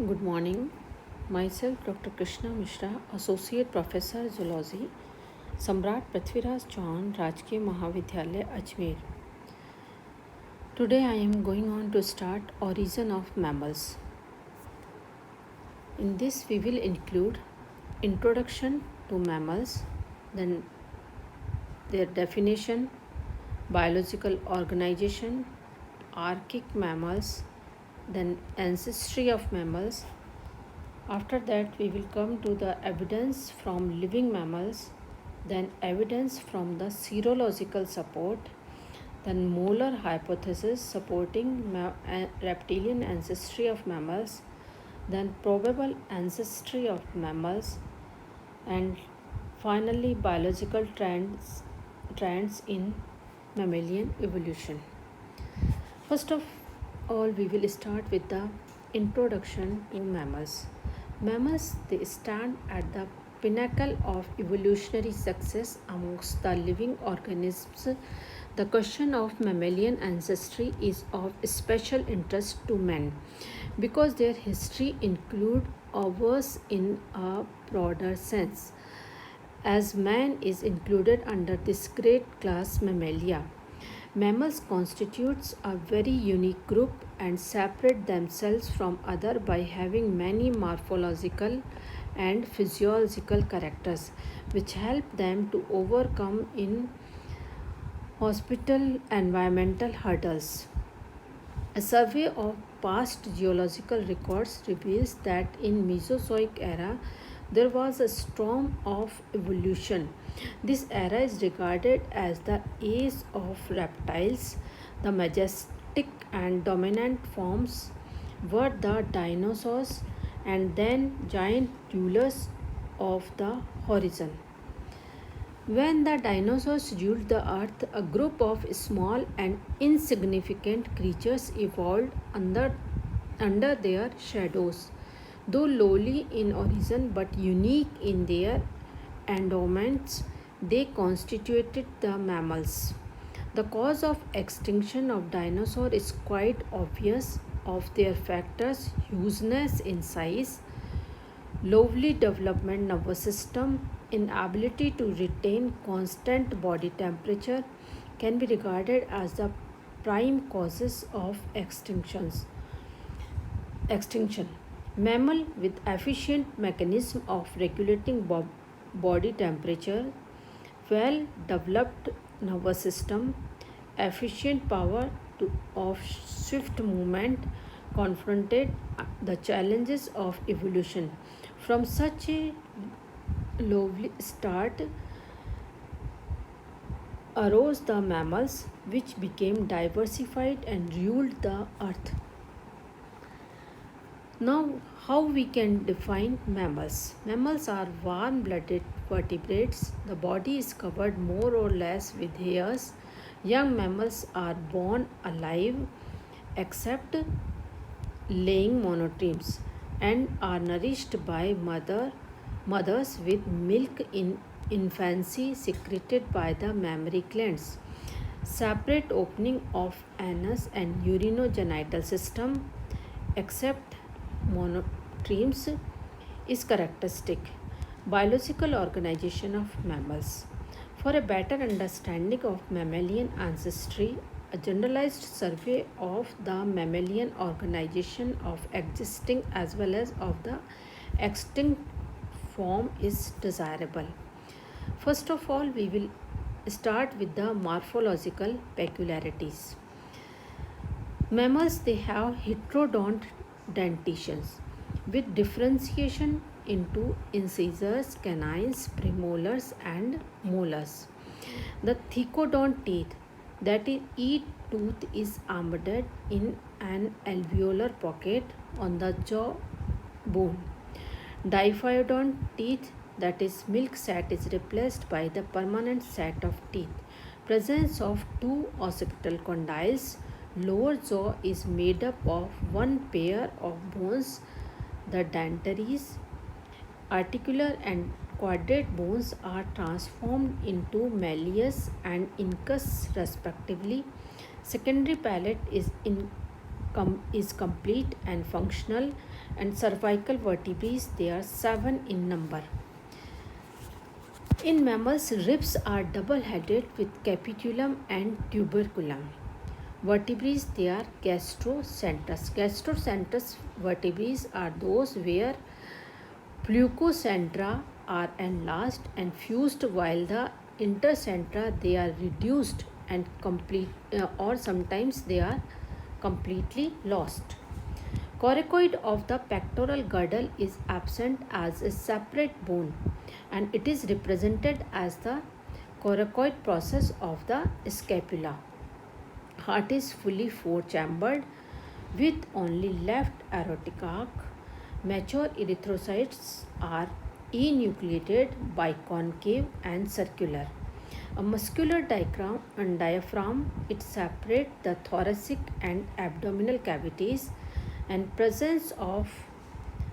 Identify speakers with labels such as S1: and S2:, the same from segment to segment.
S1: Good morning. Myself, Dr. Krishna Mishra, Associate Professor Zoology, Samrat Prithviraj Chauhan, Rajkiya Mahavidyalaya, Ajmer. Today I am going on to start origin of mammals. In this we will include introduction to mammals, then their definition, biological organization, archaic mammals, then ancestry of mammals. After that, we will come to the evidence from living mammals, then evidence from the serological support, then molar hypothesis supporting reptilian ancestry of mammals, then probable ancestry of mammals, and finally biological trends in mammalian evolution. First of all, we will start with the introduction to mammals. Mammals, they stand at the pinnacle of evolutionary success amongst the living organisms. The question of mammalian ancestry is of special interest to men because their history includes ours in a broader sense, as man is included under this great class Mammalia. Mammals constitutes a very unique group and separate themselves from other by having many morphological and physiological characters which help them to overcome in hospital environmental hurdles. A survey of past geological records reveals that in Mesozoic era there was a storm of evolution. This era is regarded as the age of reptiles. The majestic and dominant forms were the dinosaurs and then giant rulers of the horizon. When the dinosaurs ruled the earth, a group of small and insignificant creatures evolved under their shadows. Though lowly in origin but unique in their endowments, they constituted the mammals. The cause of extinction of dinosaurs is quite obvious of their factors: hugeness in size, lowly development nervous system, inability to retain constant body temperature can be regarded as the prime causes of extinction. Mammal with efficient mechanism of regulating body temperature, well developed nervous system, efficient power of swift movement confronted the challenges of evolution. From such a lowly start arose the mammals, which became diversified and ruled the earth. Now, how we can define mammals? Mammals are warm-blooded vertebrates. The body is covered more or less with hairs. Young mammals are born alive except laying monotremes and are nourished by mothers with milk in infancy secreted by the mammary glands. Separate opening of anus and urinogenital system except monotremes is characteristic. Biological organization of mammals. For a better understanding of mammalian ancestry, a generalized survey of the mammalian organization of existing as well as of the extinct form is desirable. First of all, we will start with the morphological peculiarities. Mammals, they have heterodont dentitions with differentiation into incisors, canines, premolars and molars. The thecodont teeth, that is each tooth is embedded in an alveolar pocket on the jaw bone. Diphyodont teeth, that is milk set, is replaced by the permanent set of teeth. Presence of two occipital condyles. Lower jaw is made up of one pair of bones, the dentaries. Articular and quadrate bones are transformed into malleus and incus respectively. Secondary palate is is complete and functional, and cervical vertebrae, they are 7 in number. In mammals, ribs are double-headed with capitulum and tuberculum. Vertebrae, they are gastrocentrus. Gastrocentrus vertebrae are those where pleucocentra are enlarged and fused, while the intercentra they are reduced and complete, or sometimes they are completely lost. Coracoid of the pectoral girdle is absent as a separate bone, and it is represented as the coracoid process of the scapula. Heart is fully four-chambered with only left aortic arc. Mature erythrocytes are enucleated, biconcave and circular. A muscular diaphragm it separates the thoracic and abdominal cavities, and presence of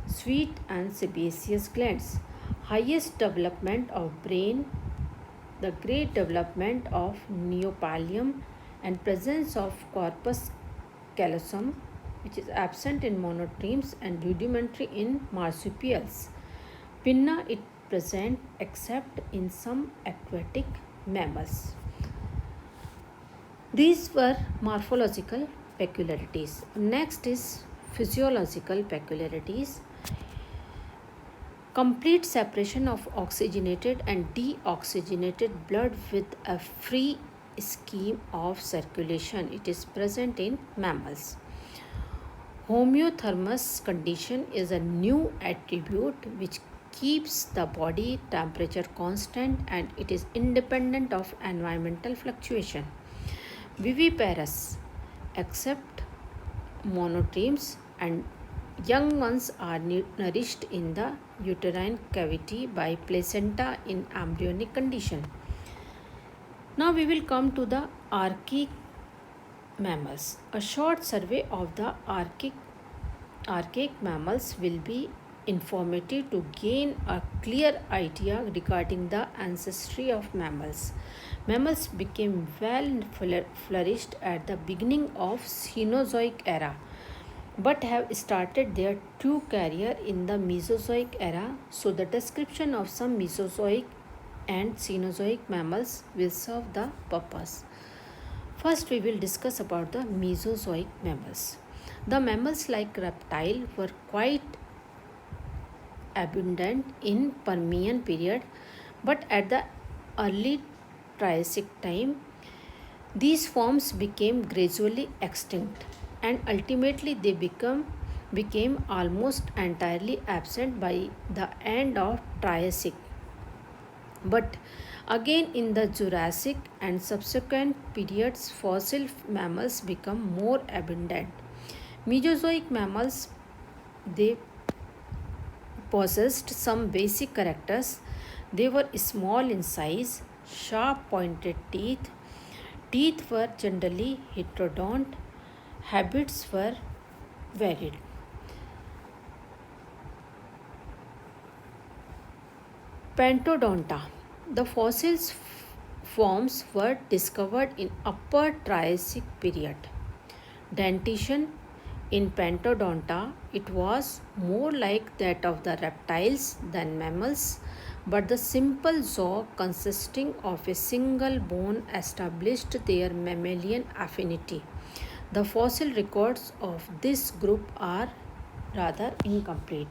S1: sweet and sebaceous glands. Highest development of brain, the great development of neopallium, and presence of corpus callosum, which is absent in monotremes and rudimentary in marsupials. Pinna is present except in some aquatic mammals. These were morphological peculiarities. Next is physiological peculiarities. Complete separation of oxygenated and deoxygenated blood with a free scheme of circulation. It is present in mammals. Homeothermous condition is a new attribute which keeps the body temperature constant, and it is independent of environmental fluctuation. Viviparous, except monotremes, and young ones are nourished in the uterine cavity by placenta in embryonic condition. Now we will come to the archaic mammals. A short survey of the archaic mammals will be informative to gain a clear idea regarding the ancestry of mammals. Mammals became well flourished at the beginning of Cenozoic era, but have started their true career in the Mesozoic era. So the description of some Mesozoic and Cenozoic mammals will serve the purpose. First, we will discuss about the Mesozoic mammals. The mammals like reptile were quite abundant in Permian period, but at the early Triassic time, these forms became gradually extinct, and ultimately they became almost entirely absent by the end of Triassic. But again, in the Jurassic and subsequent periods, fossil mammals become more abundant. Mesozoic mammals, they possessed some basic characters. They were small in size, sharp pointed teeth. Teeth were generally heterodont. Habits were varied. Pentodonta. The fossils forms were discovered in Upper Triassic period. Dentition in Pentodonta, it was more like that of the reptiles than mammals, but the simple jaw consisting of a single bone established their mammalian affinity. The fossil records of this group are rather incomplete.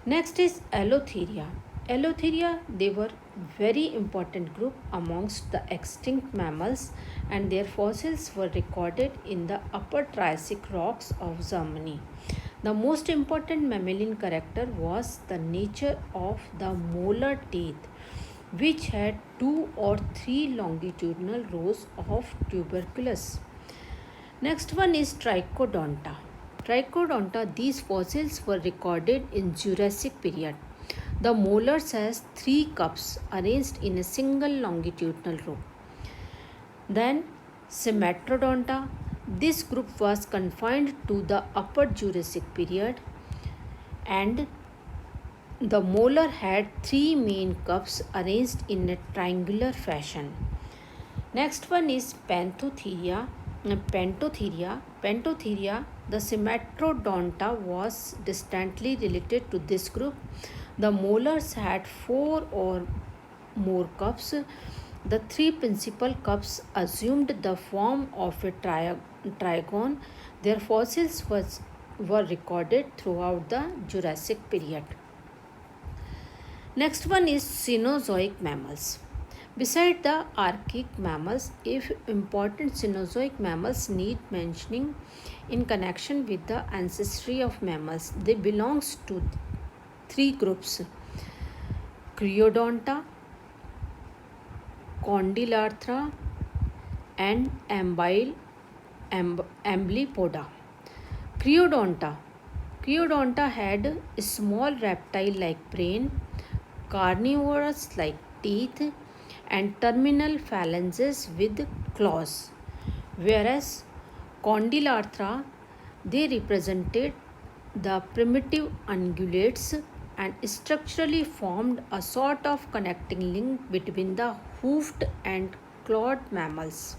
S1: Next is Allotheria. Allotheria, they were very important group amongst the extinct mammals, and their fossils were recorded in the Upper Triassic rocks of Germany. The most important mammalian character was the nature of the molar teeth, which had 2 or 3 longitudinal rows of tubercles. Next one is Trichodonta. Trichodonta, these fossils were recorded in Jurassic period. The molars has 3 cups arranged in a single longitudinal row. Then Cimatrodonta, this group was confined to the Upper Jurassic period, and the molar had 3 main cups arranged in a triangular fashion. Next one is Pentotheria. Pantotheria, the Symmetrodonta was distantly related to this group. The molars had four or more cups. The three principal cups assumed the form of a trigon. Their fossils were recorded throughout the Jurassic period. Next one is Cenozoic mammals. Beside the archaic mammals, if important Cenozoic mammals need mentioning in connection with the ancestry of mammals, they belongs to three groups: Creodonta, Condylarthra, and Amblypoda. Creodonta. Creodonta had a small reptile-like brain, carnivorous-like teeth, and terminal phalanges with claws. Whereas Condylarthra, they represented the primitive ungulates and structurally formed a sort of connecting link between the hoofed and clawed mammals.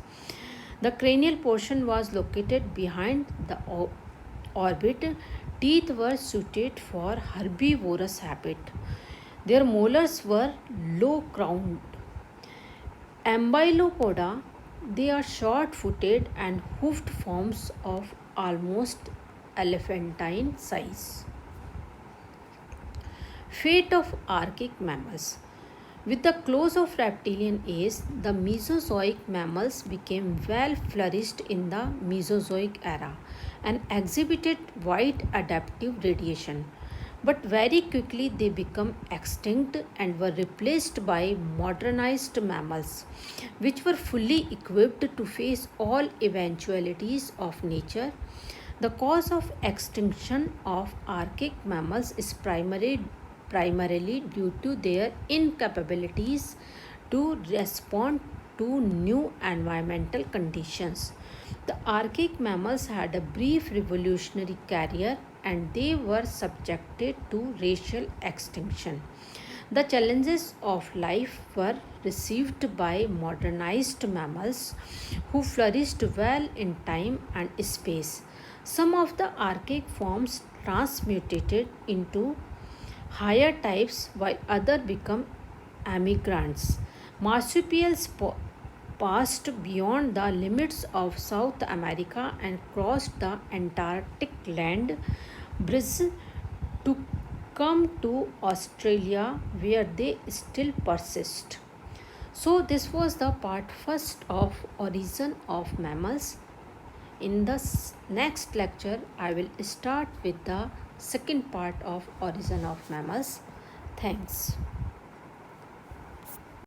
S1: The cranial portion was located behind the orbit. Teeth were suited for herbivorous habit. Their molars were low crowned. Ambylopoda, they are short footed and hoofed forms of almost elephantine size. Fate of archaic mammals. With the close of reptilian age, the Mesozoic mammals became well flourished in the Mesozoic era and exhibited wide adaptive radiation. But very quickly they became extinct and were replaced by modernized mammals, which were fully equipped to face all eventualities of nature. The cause of extinction of archaic mammals is primarily due to their incapabilities to respond to new environmental conditions. The archaic mammals had a brief revolutionary career and they were subjected to racial extinction. The challenges of life were received by modernized mammals who flourished well in time and space. Some of the archaic forms transmutated into higher types while others become emigrants. Marsupials passed beyond the limits of South America and crossed the Antarctic land bridge to come to Australia where they still persist. So this was the part first of origin of mammals. In the next lecture, I will start with the second part of origin of mammals. Thanks.